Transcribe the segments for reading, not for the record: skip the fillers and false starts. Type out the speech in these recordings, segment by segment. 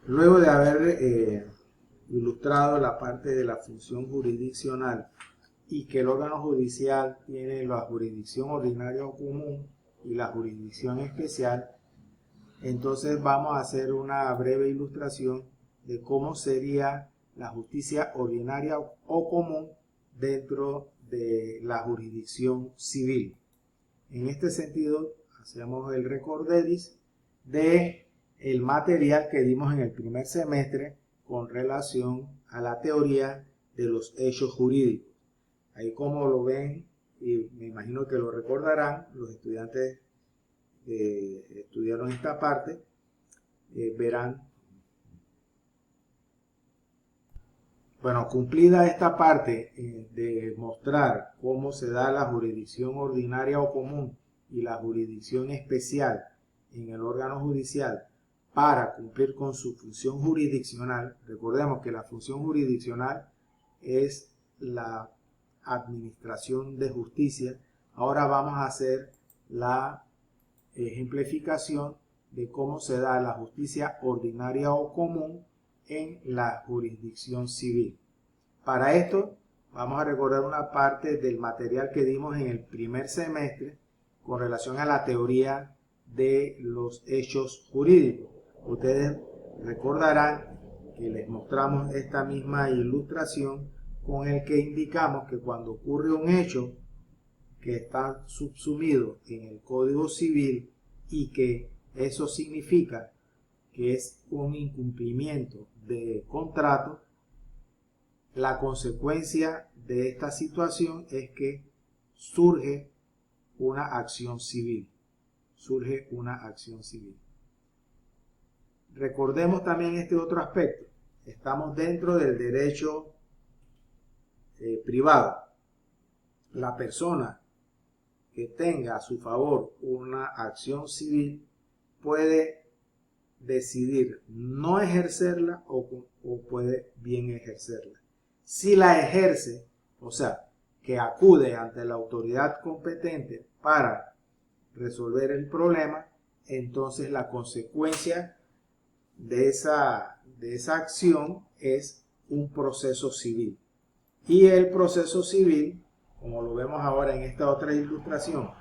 Luego de haber ilustrado la parte de la función jurisdiccional y que el órgano judicial tiene la jurisdicción ordinaria o común y la jurisdicción especial, entonces vamos a hacer una breve ilustración de cómo sería la justicia ordinaria o común dentro de la jurisdicción civil. En este sentido, hacemos el recordedis de el material que dimos en el primer semestre con relación a la teoría de los hechos jurídicos. Ahí, como lo ven, y me imagino que lo recordarán, los estudiantes estudiaron esta parte, verán. Bueno, cumplida esta parte de mostrar cómo se da la jurisdicción ordinaria o común y la jurisdicción especial en el órgano judicial para cumplir con su función jurisdiccional. Recordemos que la función jurisdiccional es la administración de justicia. Ahora vamos a hacer la ejemplificación de cómo se da la justicia ordinaria o común en la jurisdicción civil. Para esto vamos a recordar una parte del material que dimos en el primer semestre con relación a la teoría de los hechos jurídicos. Ustedes recordarán que les mostramos esta misma ilustración con el que indicamos que cuando ocurre un hecho que está subsumido en el Código Civil y que eso significa que es un incumplimiento de contrato, la consecuencia de esta situación es que surge una acción civil. Surge una acción civil. Recordemos también este otro aspecto. Estamos dentro del derecho privado. La persona que tenga a su favor una acción civil puede decidir no ejercerla o puede bien ejercerla. Si la ejerce, o sea, que acude ante la autoridad competente para resolver el problema, entonces la consecuencia de esa acción es un proceso civil. Y el proceso civil, como lo vemos ahora en esta otra ilustración,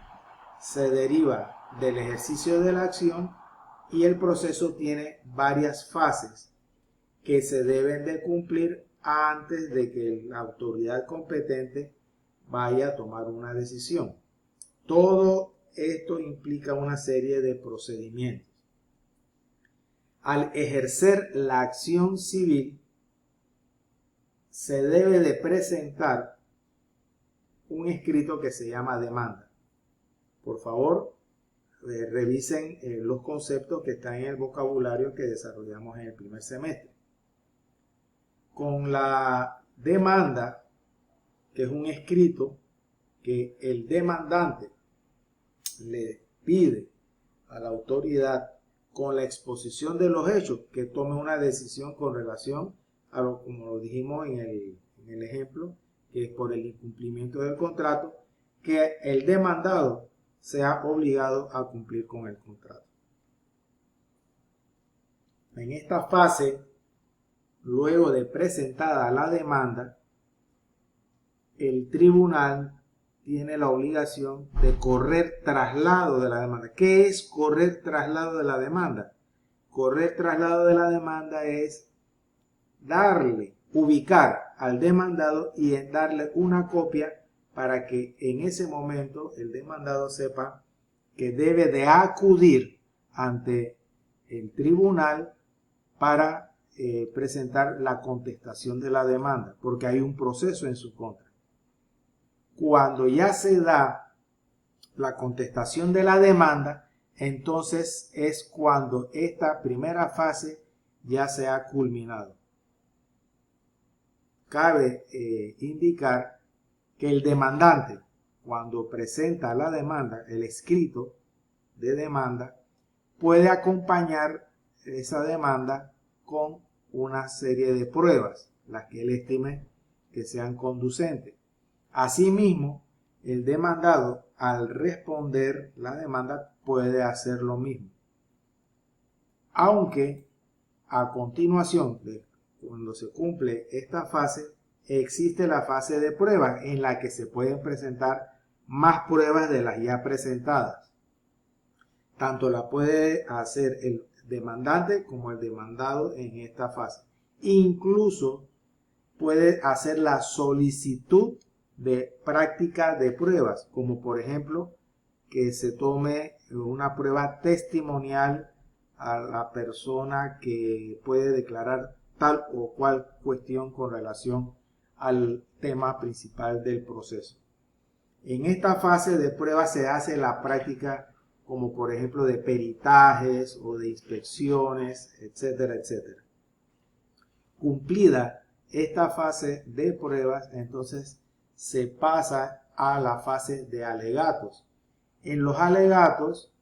se deriva del ejercicio de la acción y el proceso tiene varias fases que se deben de cumplir antes de que la autoridad competente vaya a tomar una decisión. Todo esto implica una serie de procedimientos. Al ejercer la acción civil, se debe de presentar un escrito que se llama demanda. Por favor, revisen los conceptos que están en el vocabulario que desarrollamos en el primer semestre. Con la demanda, que es un escrito que el demandante le pide a la autoridad con la exposición de los hechos que tome una decisión con relación a lo, como lo dijimos en el ejemplo, que es por el incumplimiento del contrato, que el demandado sea obligado a cumplir con el contrato. En esta fase, luego de presentada la demanda, el tribunal tiene la obligación de correr traslado de la demanda. ¿Qué es correr traslado de la demanda? Correr traslado de la demanda es ubicar al demandado y darle una copia para que en ese momento el demandado sepa que debe de acudir ante el tribunal para presentar la contestación de la demanda, porque hay un proceso en su contra. Cuando ya se da la contestación de la demanda, entonces es cuando esta primera fase ya se ha culminado. Cabe indicar que el demandante, cuando presenta la demanda, el escrito de demanda, puede acompañar esa demanda con una serie de pruebas, las que él estime que sean conducentes. Asimismo, el demandado, al responder la demanda, puede hacer lo mismo. Aunque A continuación, cuando se cumple esta fase, existe la fase de prueba en la que se pueden presentar más pruebas de las ya presentadas. Tanto la puede hacer el demandante como el demandado en esta fase. Incluso puede hacer la solicitud de práctica de pruebas, como por ejemplo que se tome una prueba testimonial a la persona que puede declarar tal o cual cuestión con relación al tema principal del proceso. En esta fase de prueba se hace la práctica como por ejemplo de peritajes o de inspecciones, etcétera, etcétera. Cumplida esta fase de pruebas, entonces se pasa a la fase de alegatos. En los alegatos,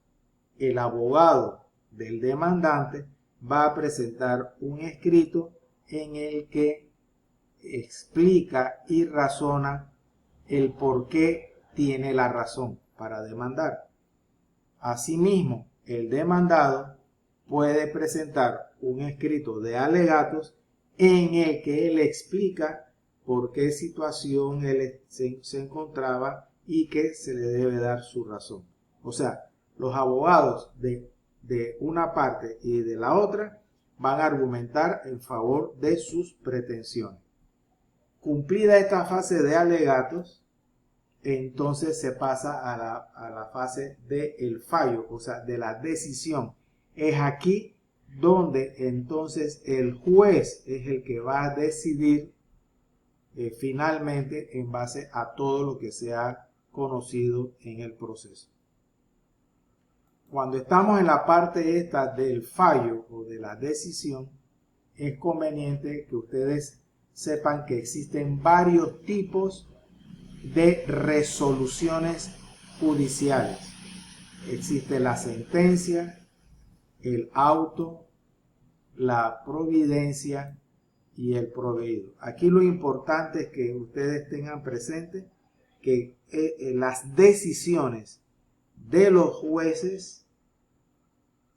el abogado del demandante va a presentar un escrito en el que explica y razona el por qué tiene la razón para demandar. Asimismo, el demandado puede presentar un escrito de alegatos en el que él explica por qué situación él se encontraba y que se le debe dar su razón. O sea, los abogados de una parte y de la otra van a argumentar en favor de sus pretensiones. Cumplida esta fase de alegatos, entonces se pasa a la fase del fallo, o sea, de la decisión. Es aquí donde entonces el juez es el que va a decidir finalmente en base a todo lo que se ha conocido en el proceso. Cuando estamos en la parte esta del fallo o de la decisión, es conveniente que ustedes sepan que existen varios tipos de resoluciones judiciales. Existe la sentencia, el auto, la providencia y el proveído. Aquí lo importante es que ustedes tengan presente que las decisiones de los jueces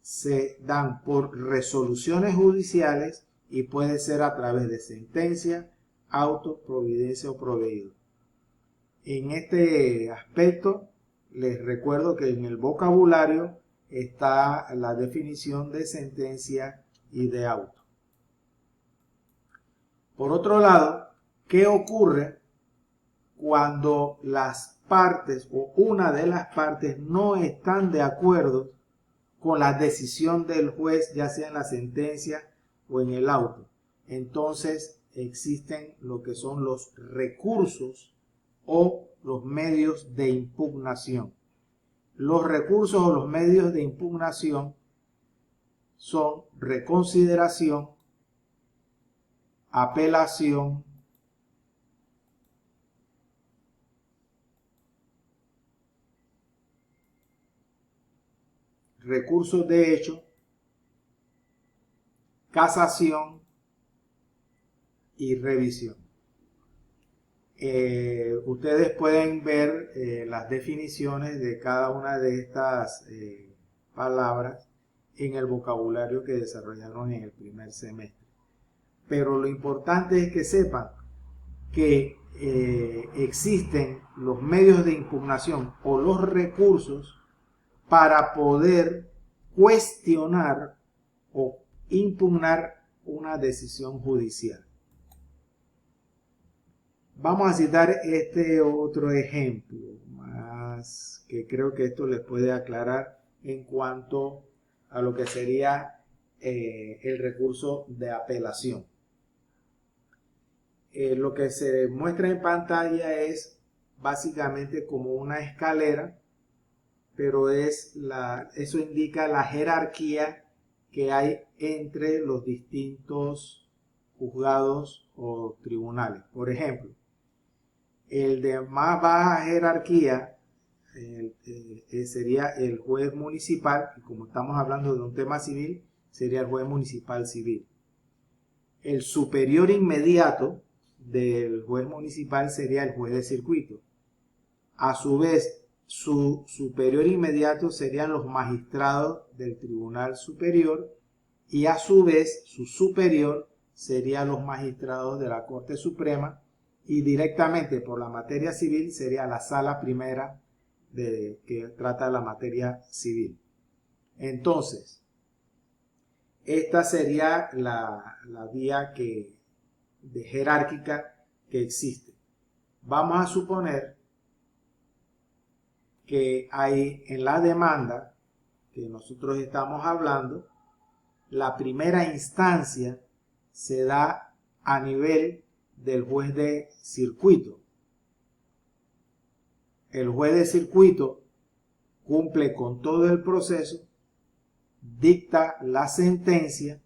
se dan por resoluciones judiciales y puede ser a través de sentencia, auto, providencia o proveído. En este aspecto, les recuerdo que en el vocabulario está la definición de sentencia y de auto. Por otro lado, ¿qué ocurre cuando las partes o una de las partes no están de acuerdo con la decisión del juez, ya sea en la sentencia o en el auto? Entonces existen lo que son los recursos o los medios de impugnación. Los recursos o los medios de impugnación son reconsideración, apelación, recursos de hecho, casación y revisión. Ustedes pueden ver las definiciones de cada una de estas palabras en el vocabulario que desarrollaron en el primer semestre. Pero lo importante es que sepan que existen los medios de impugnación o los recursos para poder cuestionar o impugnar una decisión judicial. Vamos a citar este otro ejemplo más que creo que esto les puede aclarar en cuanto a lo que sería el recurso de apelación. Lo que se muestra en pantalla es básicamente como una escalera, pero eso indica la jerarquía que hay entre los distintos juzgados o tribunales. Por ejemplo, el de más baja jerarquía sería el juez municipal, y como estamos hablando de un tema civil, sería el juez municipal civil. El superior inmediato del juez municipal sería el juez de circuito. A su vez, su superior inmediato serían los magistrados del Tribunal Superior y a su vez su superior serían los magistrados de la Corte Suprema y directamente por la materia civil sería la sala primera que trata la materia civil. Entonces, esta sería la vía jerárquica que existe. Vamos a suponer que hay en la demanda que nosotros estamos hablando, la primera instancia se da a nivel del juez de circuito. El juez de circuito cumple con todo el proceso, dicta la sentencia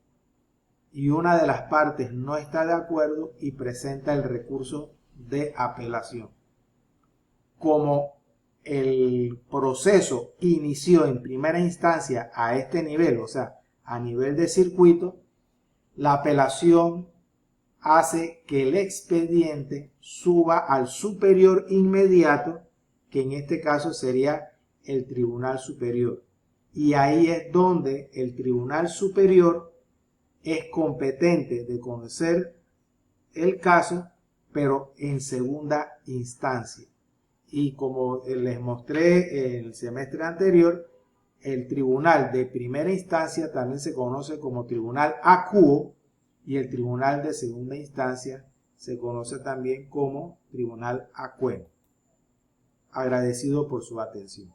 y una de las partes no está de acuerdo y presenta el recurso de apelación. Como el proceso inició en primera instancia a este nivel, o sea, a nivel de circuito, la apelación hace que el expediente suba al superior inmediato, que en este caso sería el Tribunal Superior. Y ahí es donde el Tribunal Superior es competente de conocer el caso, pero en segunda instancia. Y como les mostré en el semestre anterior, el tribunal de primera instancia también se conoce como tribunal acuo y el tribunal de segunda instancia se conoce también como tribunal acueo. Agradecido por su atención.